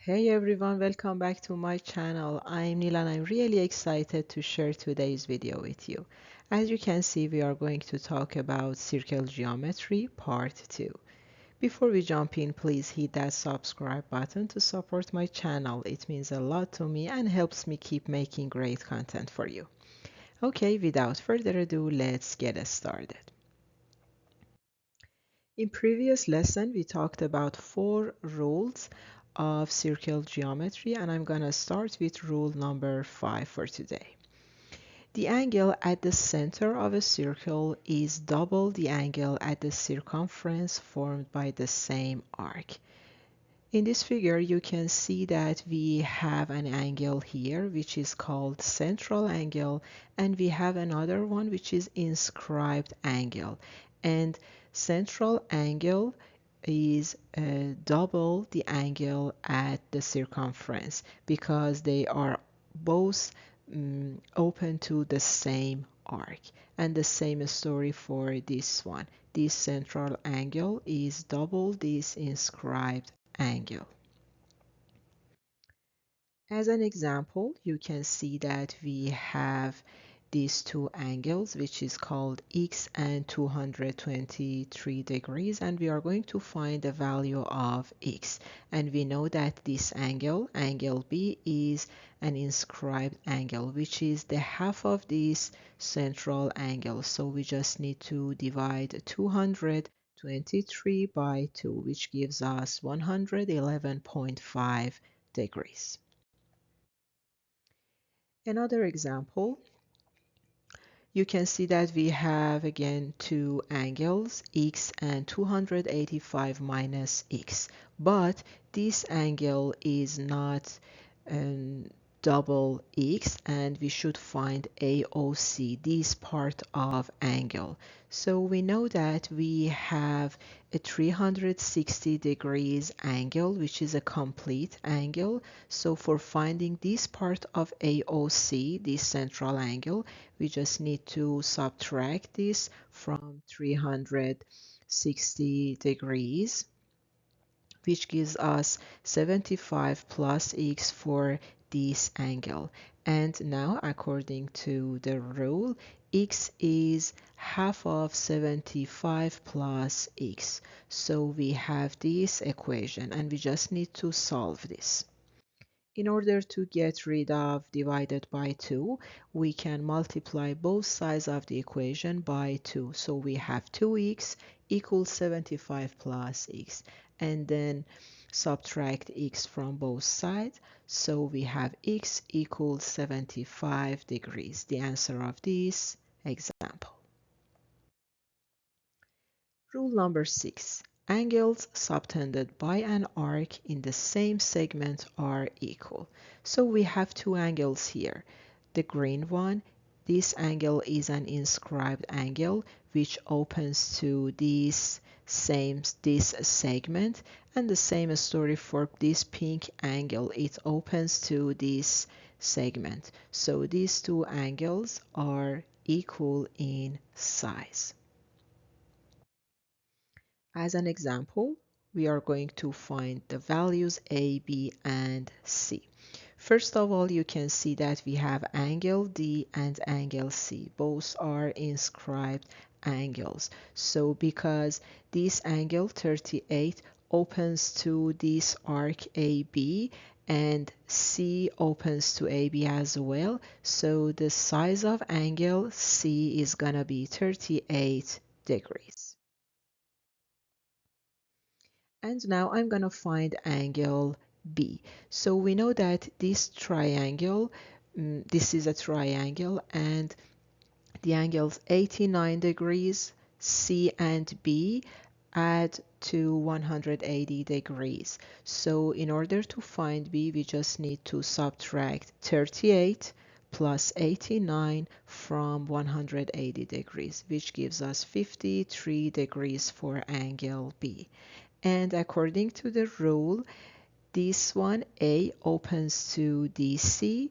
Hey everyone, welcome back to my channel. I'm Nil and I'm really excited to share today's video with you. As you can see, we are going to talk about circle geometry part 2. Before we jump in, please hit that subscribe button to support my channel. It means a lot to me and helps me keep making great content for you. Okay, without further ado, let's get started. In previous lesson, we talked about 4 rules of circle geometry, and I'm gonna start with rule number 5 for today. The angle at the center of a circle is double the angle at the circumference formed by the same arc. In this figure, you can see that we have an angle here, which is called central angle, and we have another one, which is inscribed angle. And central angle is double the angle at the circumference because they are both open to the same arc. And the same story for this one. This central angle is double this inscribed angle. As an example, you can see that we have these two angles, which is called x and 223 degrees, and we are going to find the value of x. And we know that this angle, angle B, is an inscribed angle, which is the half of this central angle. So we just need to divide 223 by 2, which gives us 111.5 degrees. Another example, you can see that we have again two angles, x and 285 minus x, but this angle is not um, double x, and we should find AOC, this part of angle. So we know that we have a 360 degrees angle, which is a complete angle. So for finding this part of AOC, this central angle, we just need to subtract this from 360 degrees, which gives us 75 plus x for this angle. And now, according to the rule, x is half of 75 plus x. So we have this equation, and we just need to solve this. In order to get rid of divided by 2, we can multiply both sides of the equation by 2. So we have 2x equals 75 plus x, and then subtract x from both sides. So we have x equals 75 degrees, the answer of this example. Rule number 6. Angles subtended by an arc in the same segment are equal. So we have two angles here. The green one, this angle is an inscribed angle which opens to this segment, and the same story for this pink angle, it opens to this segment. So these two angles are equal in size. As an example, we are going to find the values A, B, and C. First of all, you can see that we have angle D and angle C. Both are inscribed angles. So because this angle 38 opens to this arc AB, and C opens to AB as well, so the size of angle C is gonna be 38 degrees. And now I'm going to find angle B. So we know that this triangle, this is a triangle, and the angles 89 degrees, C and B add to 180 degrees. So in order to find B, we just need to subtract 38 plus 89 from 180 degrees, which gives us 53 degrees for angle B. And according to the rule, this one A opens to DC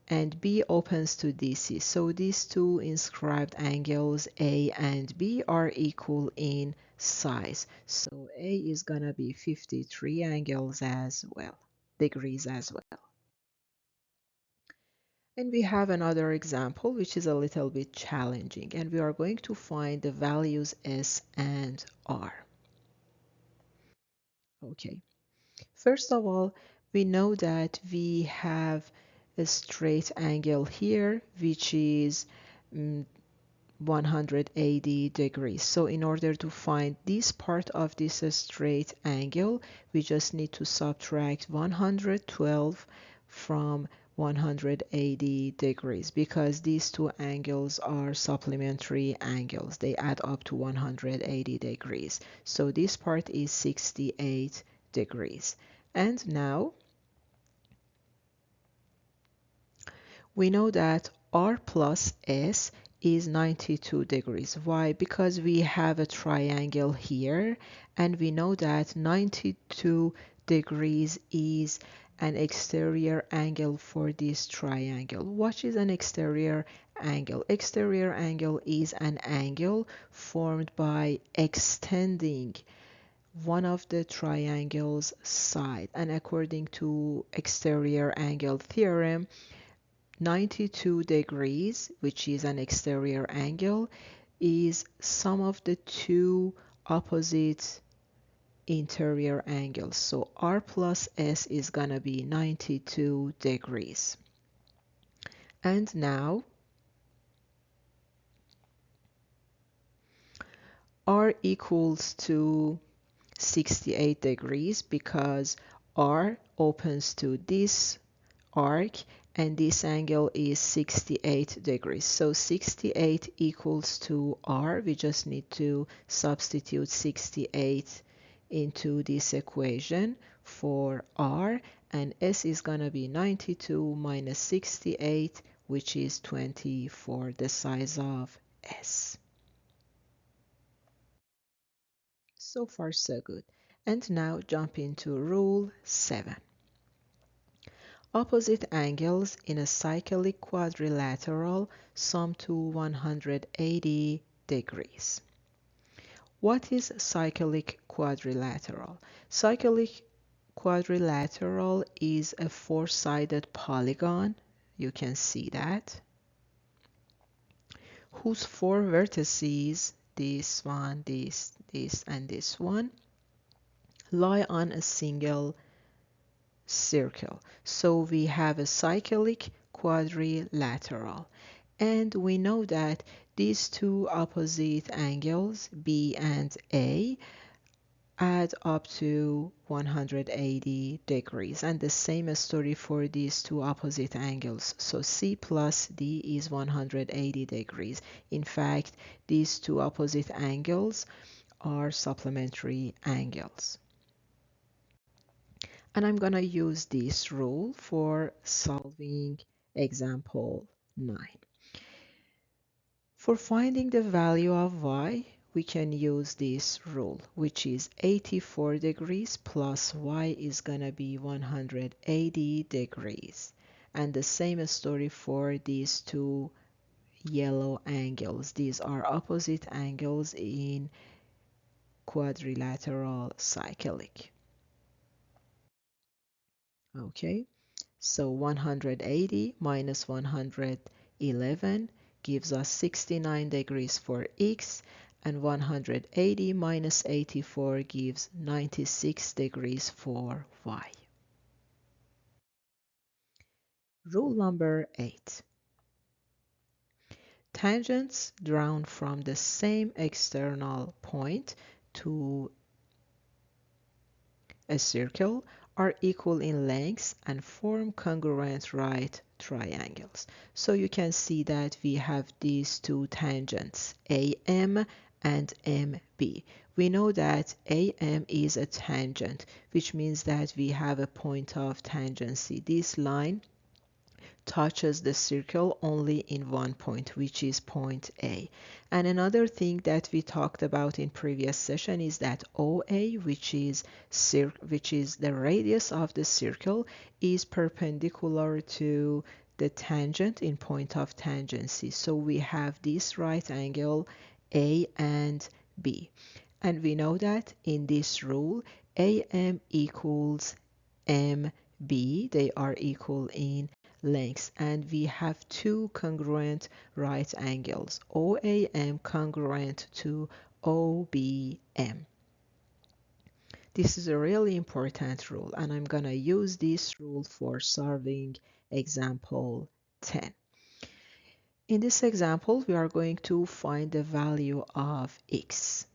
and B opens to DC. So these two inscribed angles A and B are equal in size. So A is gonna be 53 angles as well. degrees as well. And we have another example which is a little bit challenging, and we are going to find the values S and R. Okay, first of all, we know that we have a straight angle here which is 180 degrees. So in order to find this part of this straight angle, we just need to subtract 112 from 180 degrees because these two angles are supplementary angles. They add up to 180 degrees. So this part is 68 degrees. And now we know that R plus S is 92 degrees. Why? Because we have a triangle here, and we know that 92 degrees is an exterior angle for this triangle. What is an exterior angle? Exterior angle is an angle formed by extending one of the triangle's side. And according to exterior angle theorem, 92 degrees, which is an exterior angle, is sum of the two opposite interior angles. So R plus S is gonna be 92 degrees. And now R equals to 68 degrees because R opens to this arc and this angle is 68 degrees. So 68 equals to R. We just need to substitute 68 into this equation for R, and S is going to be 92 minus 68, which is 24, the size of S. So far so good. And now jump into rule 7. Opposite angles in a cyclic quadrilateral sum to 180 degrees. What is cyclic quadrilateral? Cyclic quadrilateral is a four-sided polygon. You can see that. Whose four vertices, this one, this, and this one, lie on a single circle. So we have a cyclic quadrilateral. And we know that these two opposite angles, B and A, add up to 180 degrees. And the same story for these two opposite angles. So C plus D is 180 degrees. In fact, these two opposite angles are supplementary angles. And I'm going to use this rule for solving example 9. For finding the value of y, we can use this rule, which is 84 degrees plus y is going to be 180 degrees. And the same story for these two yellow angles. These are opposite angles in quadrilateral cyclic. Okay, so 180 minus 111 gives us 69 degrees for x, and 180 minus 84 gives 96 degrees for y. Rule number 8. Tangents drawn from the same external point to a circle are equal in lengths and form congruent right triangles. So you can see that we have these two tangents, AM and MB. We know that AM is a tangent, which means that we have a point of tangency. This line touches the circle only in one point, which is point A. And another thing that we talked about in previous session is that OA, which is the radius of the circle, is perpendicular to the tangent in point of tangency. So we have this right angle A and B. And we know that in this rule, AM equals MB. B, they are equal in lengths, and we have two congruent right angles, OAM congruent to OBM. This is a really important rule, and I'm going to use this rule for solving example 10. In this example, we are going to find the value of x.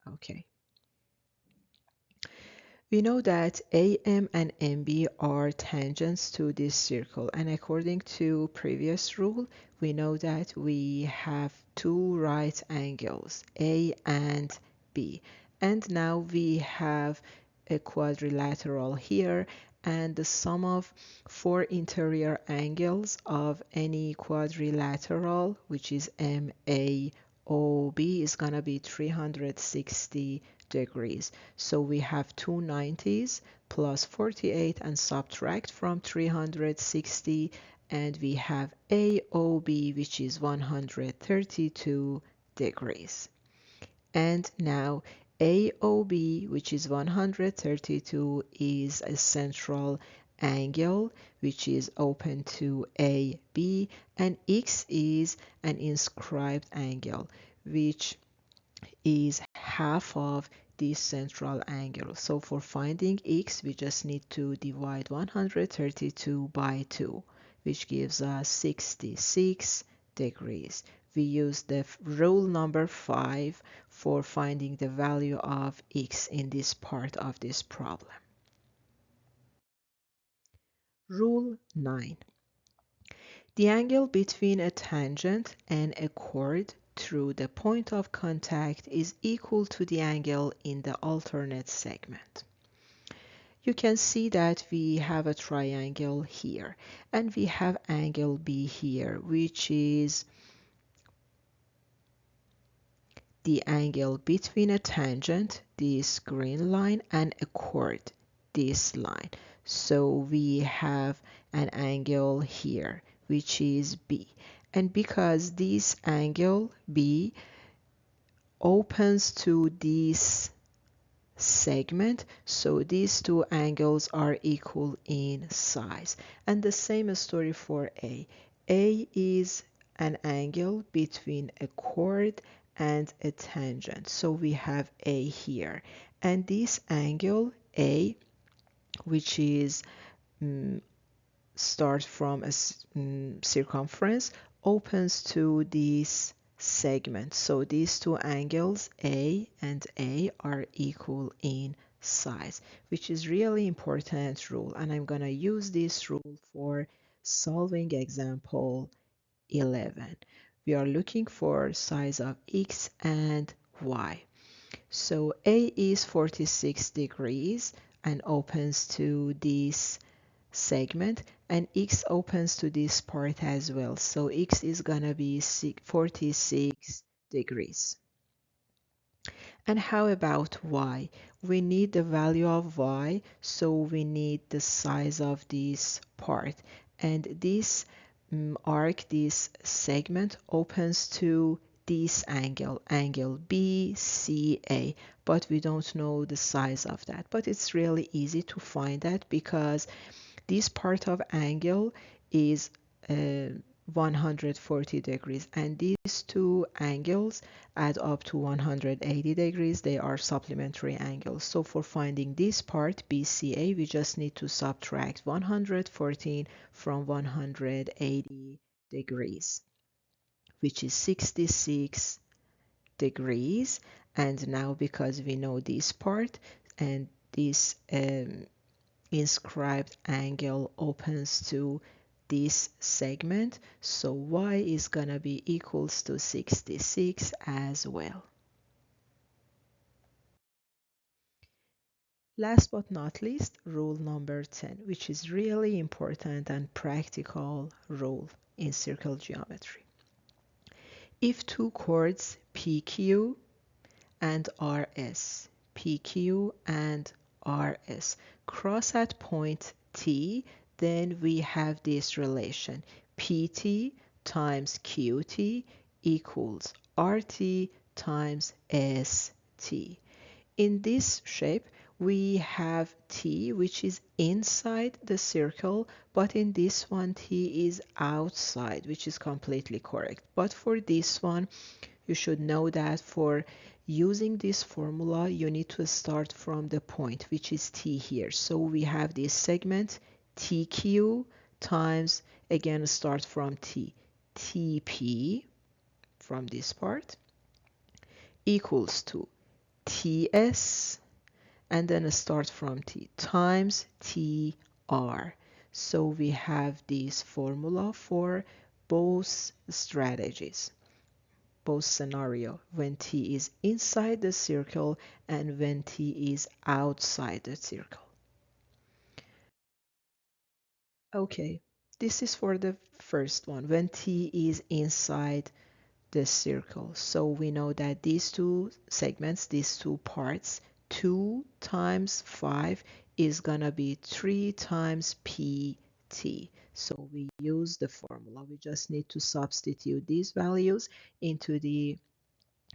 Okay. We know that AM and MB are tangents to this circle, and according to previous rule, we know that we have two right angles, A and B. And now we have a quadrilateral here, and the sum of four interior angles of any quadrilateral, which is MAOB, is going to be 360 degrees. So we have two 90s plus 48 and subtract from 360, and we have AOB, which is 132 degrees. And now AOB, which is 132, is a central angle which is open to AB, and X is an inscribed angle which is half of this central angle. So for finding x, we just need to divide 132 by 2, which gives us 66 degrees. We use the rule number 5 for finding the value of x in this part of this problem. Rule 9. The angle between a tangent and a chord through the point of contact is equal to the angle in the alternate segment. You can see that we have a triangle here, and we have angle B here, which is the angle between a tangent, this green line, and a chord, this line. So we have an angle here, which is B. And because this angle B opens to this segment, so these two angles are equal in size. And the same story for A. A is an angle between a chord and a tangent. So we have A here. And this angle A, which is starts from a circumference, opens to this segment. So these two angles A and A are equal in size, which is really important rule, and I'm going to use this rule for solving example 11. We are looking for size of x and y. So A is 46 degrees and opens to this segment, and x opens to this part as well. So x is gonna be 46 degrees. And how about y? We need the value of y, so we need the size of this part. And this arc, this segment opens to this angle, angle BCA, but we don't know the size of that. But it's really easy to find that because this part of angle is 140 degrees, and these two angles add up to 180 degrees. They are supplementary angles. So for finding this part, BCA, we just need to subtract 114 from 180 degrees, which is 66 degrees. And now because we know this part and this inscribed angle opens to this segment, so y is gonna be equals to 66 as well. Last but not least, rule number 10, which is really important and practical rule in circle geometry. If two chords PQ and RS, PQ and RS cross at point T, then we have this relation PT times QT equals RT times ST. In this shape, we have t, which is inside the circle, but in this one, t is outside, which is completely correct. But for this one, you should know that for using this formula, you need to start from the point, which is t here. So we have this segment tq times, again, start from t, tp from this part equals to ts, and then start from t times tr. So we have this formula for both strategies, both scenario, when t is inside the circle and when t is outside the circle. Okay, this is for the first one, when t is inside the circle. So we know that these two segments, these two parts, 2 times 5 is gonna be 3 times pt. So we use the formula. We just need to substitute these values into the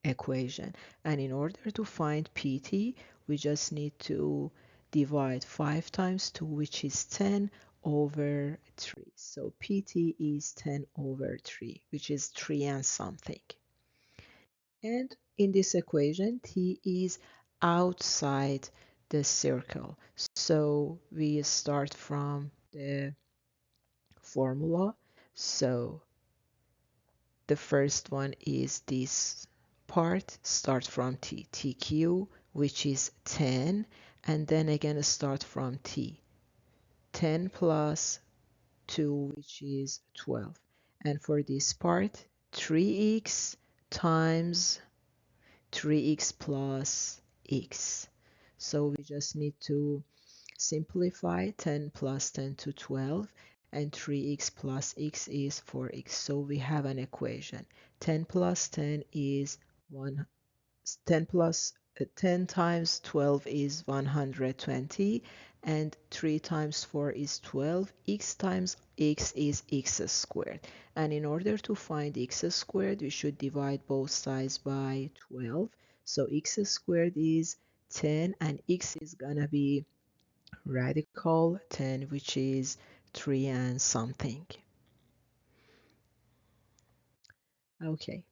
equation. And in order to find pt, we just need to divide 5 times 2, which is 10 over 3. So pt is 10 over 3, which is 3 and something. And in this equation, t is outside the circle. So we start from the formula. So the first one is this part, start from t, tq, which is 10, and then again start from t, 10 plus 2, which is 12. And for this part, 3x times 3x plus x. So we just need to simplify 10 plus 10 to 12, and 3x plus x is 4x. So we have an equation. 10 plus 10 is 1, 10 plus 10 times 12 is 120, and 3 times 4 is 12. X times x is x squared. And in order to find x squared, we should divide both sides by 12. So x squared is 10, and x is gonna be radical 10, which is 3 and something. Okay,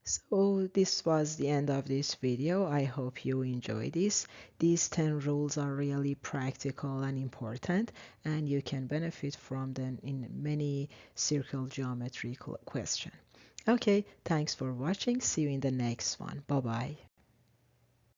so this was the end of this video. I hope you enjoyed this. These 10 rules are really practical and important, and you can benefit from them in many circle geometry questions. Okay, thanks for watching. See you in the next one. Bye bye.